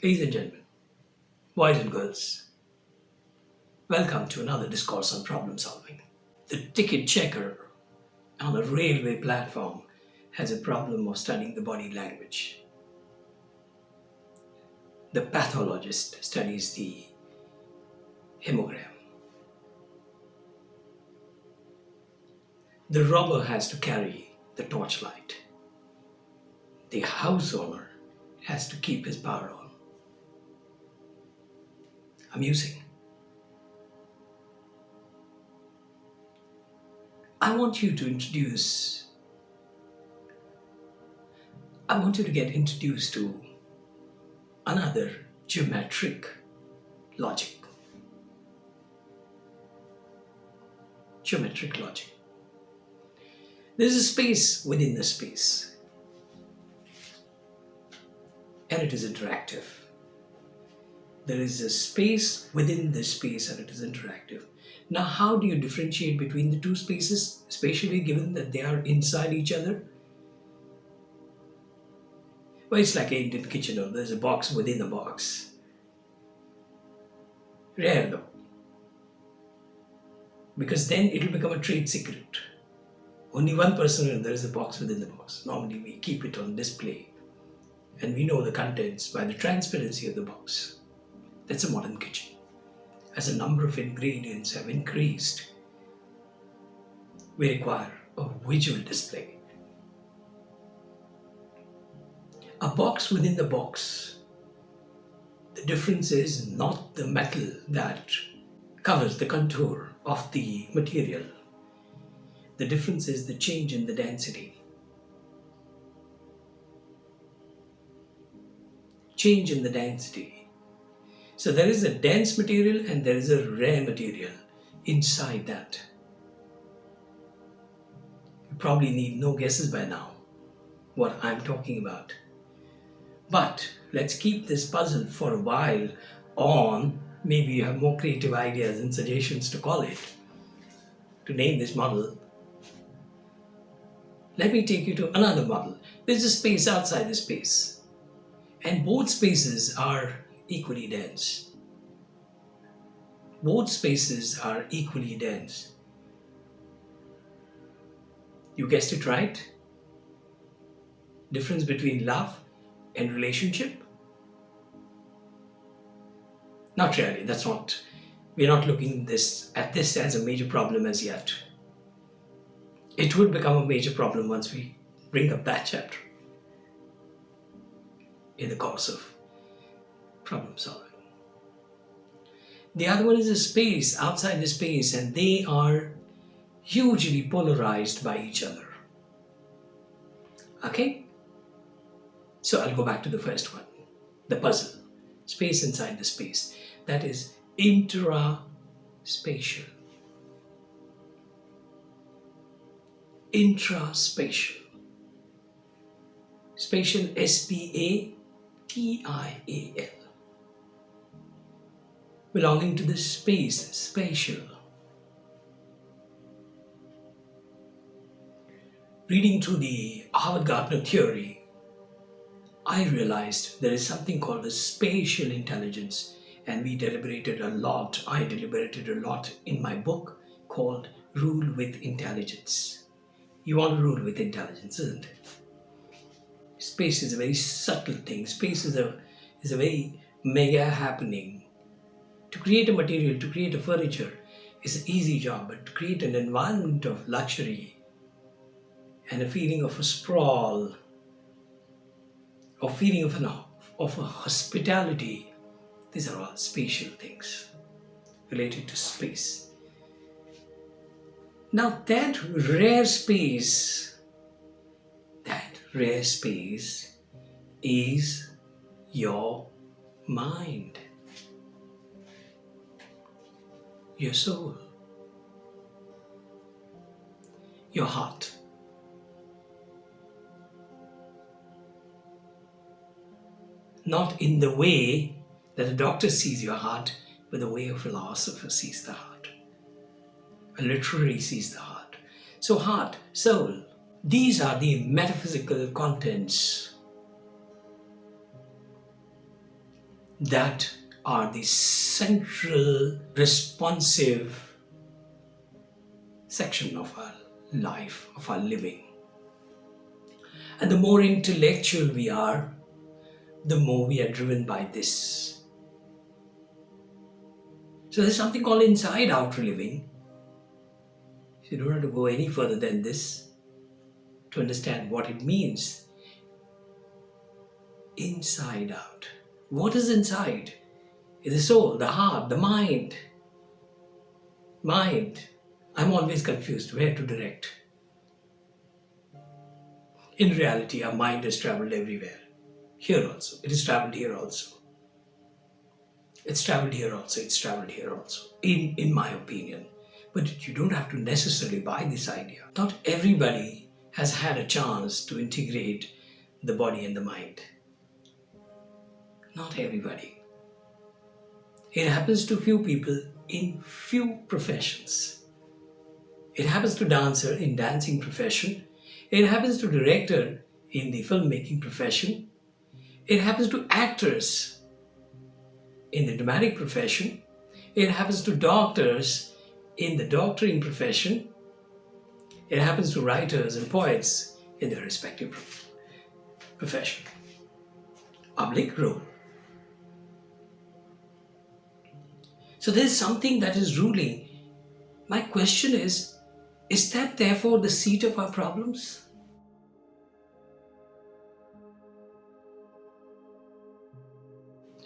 Ladies and gentlemen, boys and girls, welcome to another discourse on problem solving. The ticket checker on a railway platform has a problem of studying the body language. The pathologist studies the hemogram. The robber has to carry the torchlight. The house owner has to keep his power on. Amusing. I want you to get introduced to another geometric logic. Geometric logic. There is a space within the space, and it is interactive. There is a space within the space, and it is interactive. Now, how do you differentiate between the two spaces, especially given that they are inside each other? Well, it's like an Indian kitchen, or there's a box within a box. Rare though, because then it will become a trade secret. Only one person knows there is a box within the box. Normally we keep it on display, and we know the contents by the transparency of the box. That's a modern kitchen. As the number of ingredients have increased, we require a visual display. A box within the box. The difference is not the metal that covers the contour of the material. The difference is the change in the density. Change in the density. So there is a dense material and there is a rare material inside that. You probably need no guesses by now what I'm talking about. But let's keep this puzzle for a while on. Maybe you have more creative ideas and suggestions to call it, to name this model. Let me take you to another model. There's a space outside the space, and both spaces are equally dense. Both spaces are equally dense. You guessed it right. Difference between love and relationship? Not really. We're not looking at this as a major problem as yet. It would become a major problem once we bring up that chapter in the course of problem solving. The other one is a space outside the space, and they are hugely polarized by each other. Okay? So I'll go back to the first one, the puzzle, space inside the space. That is intraspatial. Intraspatial. Spatial, S-P-A-T-I-A-L. Belonging to the space, spatial. Reading through the avowed theory, I realized there is something called the spatial intelligence, and I deliberated a lot in my book called Rule with Intelligence. You want to rule with intelligence, isn't it? Space is a very subtle thing. Space is a very mega happening. To create a material, to create a furniture is an easy job, but to create an environment of luxury and a feeling of a sprawl, or feeling of a hospitality, these are all spatial things related to space. Now that rare space is your mind, your soul, your heart. Not in the way that a doctor sees your heart, but the way a philosopher sees the heart. A literary sees the heart. So heart, soul, these are the metaphysical contents that are the central responsive section of our life, of our living. And the more intellectual we are, the more we are driven by this. So there's something called inside-out living. You don't have to go any further than this to understand what it means. Inside out. What is inside? It's the soul, the heart, the mind. Mind. I'm always confused where to direct. In reality, our mind has traveled everywhere. Here also. It has traveled here also. It's traveled here also. It's traveled here also. In my opinion. But you don't have to necessarily buy this idea. Not everybody has had a chance to integrate the body and the mind. Not everybody. It happens to few people in few professions. It happens to dancer in dancing profession. It happens to director in the filmmaking profession. It happens to actors in the dramatic profession. It happens to doctors in the doctoring profession. It happens to writers and poets in their respective profession. Oblique role. So there is something that is ruling. My question is that therefore the seat of our problems?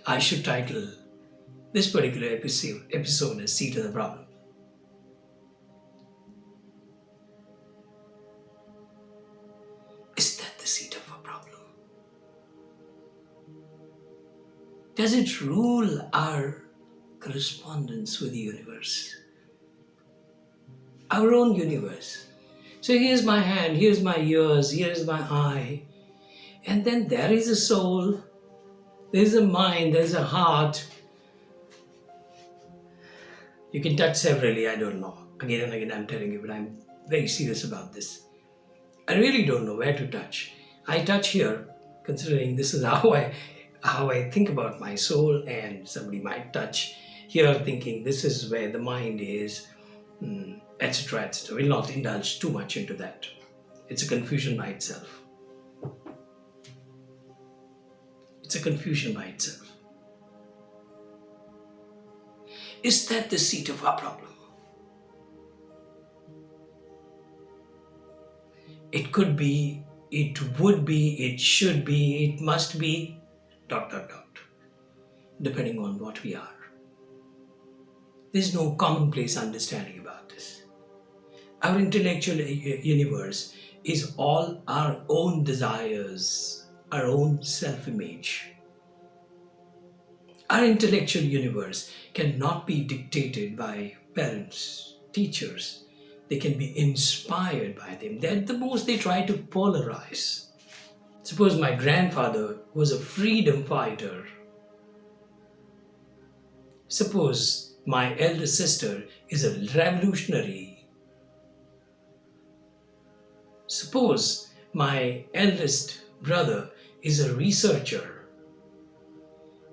I should title this particular episode as Seat of the Problem. Is that the seat of our problem? Does it rule our correspondence with the universe? Our own universe. So here's my hand, here's my ears, here's my eye. And then there is a soul, there's a mind, there's a heart. You can touch severally, I don't know. Again and again I'm telling you, but I'm very serious about this. I really don't know where to touch. I touch here, considering this is how I think about my soul, and somebody might touch here thinking this is where the mind is, etc., etc. We'll not indulge too much into that. It's a confusion by itself. It's a confusion by itself. Is that the seat of our problem? It could be, it would be, it should be, it must be, ... depending on what we are. There's no commonplace understanding about this. Our intellectual universe is all our own desires, our own self-image. Our intellectual universe cannot be dictated by parents, teachers. They can be inspired by them. At the most, they try to polarize. Suppose my grandfather was a freedom fighter. Suppose my elder sister is a revolutionary. Suppose my eldest brother is a researcher.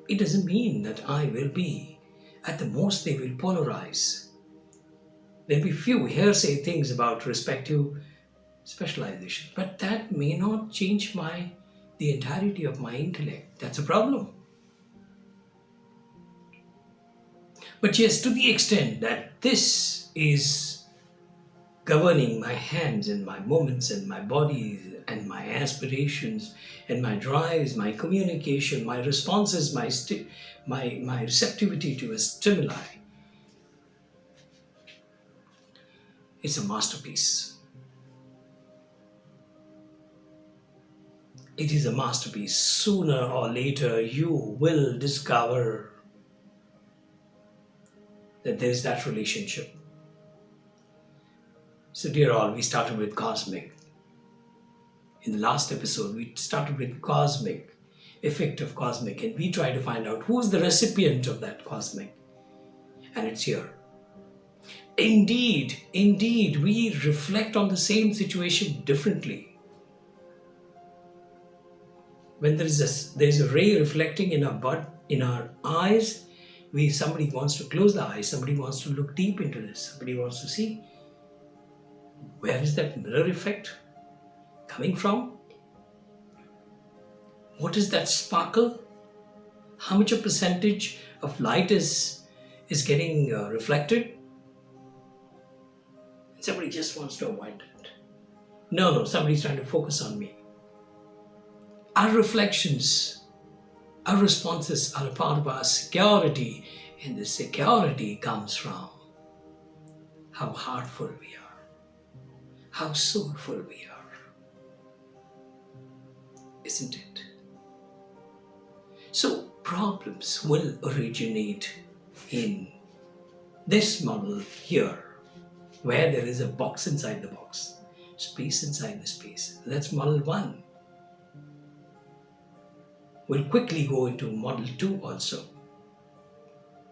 It doesn't mean that I will be. At the most, they will polarize. There'll be few hearsay things about respective specialization, but that may not change the entirety of my intellect. That's a problem. But yes, to the extent that this is governing my hands and my movements and my body and my aspirations and my drives, my communication, my responses, my receptivity to a stimuli, it's a masterpiece. It is a masterpiece. Sooner or later, you will discover that there is that relationship. So dear all, we started with cosmic. In the last episode, we started with cosmic, effect of cosmic, and we try to find out who is the recipient of that cosmic. And it's here. Indeed, we reflect on the same situation differently. When there's a ray reflecting in our eyes, somebody wants to close the eyes, somebody wants to look deep into this, somebody wants to see where is that mirror effect coming from? What is that sparkle? How much a percentage of light is getting reflected? Somebody just wants to avoid that. No, somebody's trying to focus on me. Our reflections, our responses are a part of our security, and the security comes from how heartful we are, how soulful we are. Isn't it? So problems will originate in this model here, where there is a box inside the box, space inside the space. That's model 1. We'll quickly go into model 2 also.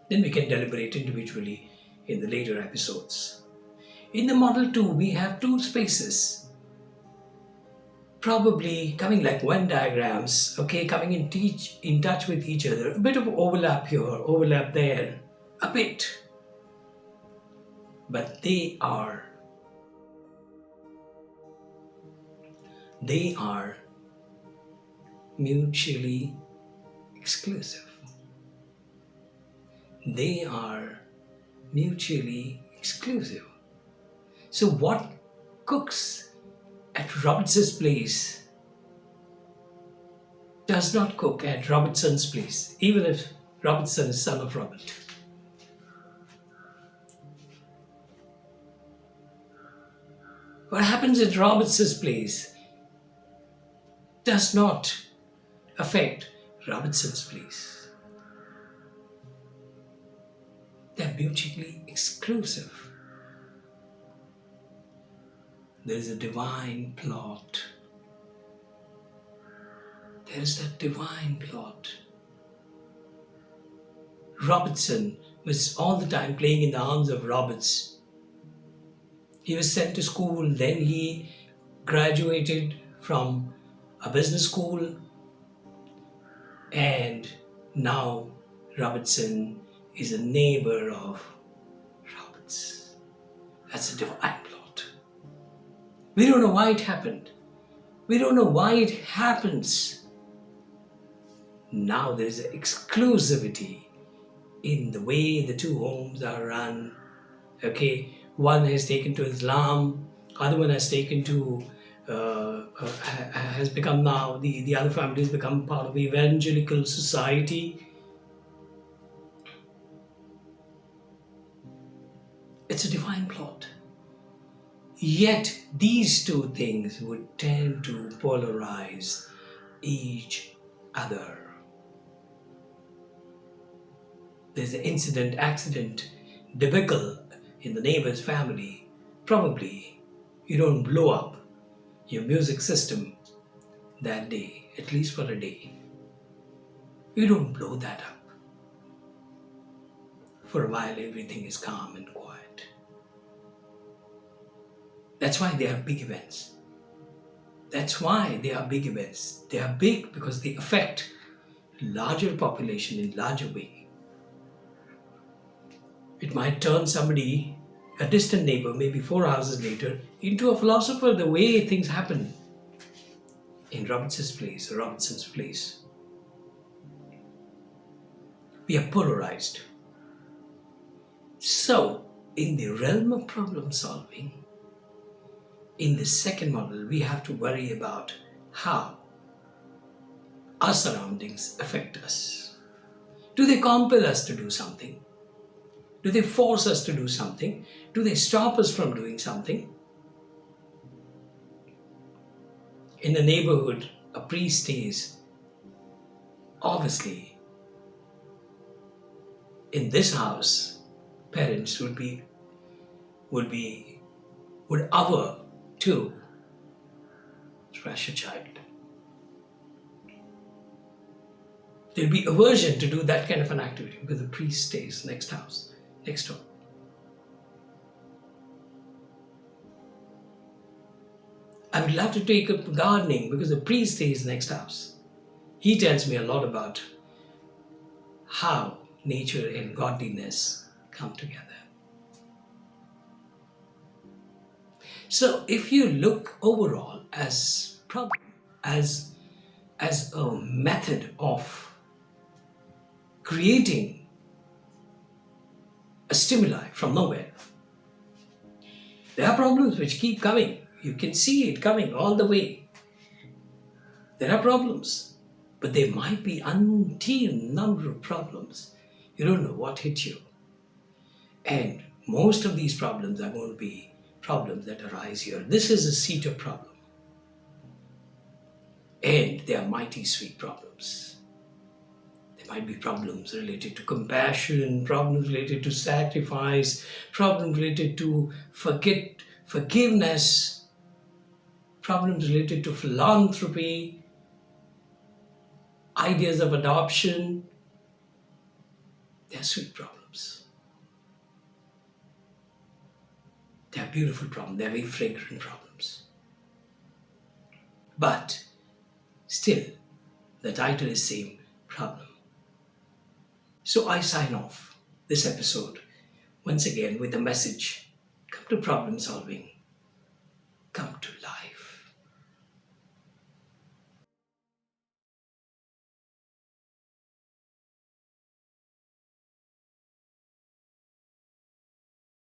Then we can deliberate individually in the later episodes. In the model 2, we have 2 spaces, probably coming like Venn diagrams, okay, coming in touch with each other. A bit of overlap here, overlap there, a bit. But they are mutually exclusive. They are mutually exclusive. So what cooks at Robertson's place does not cook at Robertson's place, even if Robertson is son of Robert. What happens at Robertson's place does not affect Robertson's place. They're mutually exclusive. There's a divine plot. There's that divine plot. Robertson was all the time playing in the arms of Roberts. He was sent to school, then he graduated from a business school, and now Robertson is a neighbor of Roberts. That's a divine plot. We don't know why it happened. We don't know why it happens. Now there is an exclusivity in the way the 2 homes are run. Okay, one has taken to Islam, other one has taken to has become now, the other family has become part of evangelical society. It's a divine plot. Yet these 2 things would tend to polarize each other. There's an incident, accident, debacle in the neighbor's family. Probably you don't blow up your music system that day, at least for a day. You don't blow that up. For a while everything is calm and quiet. That's why they are big events. That's why they are big events. They are big because they affect larger population in larger way. It might turn somebody, a distant neighbor, maybe 4 houses later, into a philosopher the way things happen in Robertson's place. We are polarized. So, in the realm of problem solving, in the second model, we have to worry about how our surroundings affect us. Do they compel us to do something? Do they force us to do something? Do they stop us from doing something? In the neighborhood, a priest stays. Obviously, in this house, parents would hover to thrash a child. There'll be aversion to do that kind of an activity because the priest stays next door. I would love to take up gardening because the priest stays next house. He tells me a lot about how nature and godliness come together. So if you look overall as problem, as a method of creating a stimuli from nowhere, there are problems which keep coming. You can see it coming all the way. There are problems, but there might be umpteen number of problems. You don't know what hit you. And most of these problems are going to be problems that arise here. This is a seat of problem. And they are mighty sweet problems. There might be problems related to compassion, problems related to sacrifice, problems related to forgiveness, problems related to philanthropy, ideas of adoption. They are sweet problems. They are beautiful problems. They are very fragrant problems. But still, the title is same, problem. So I sign off this episode once again with a message. Come to problem solving. Come to life.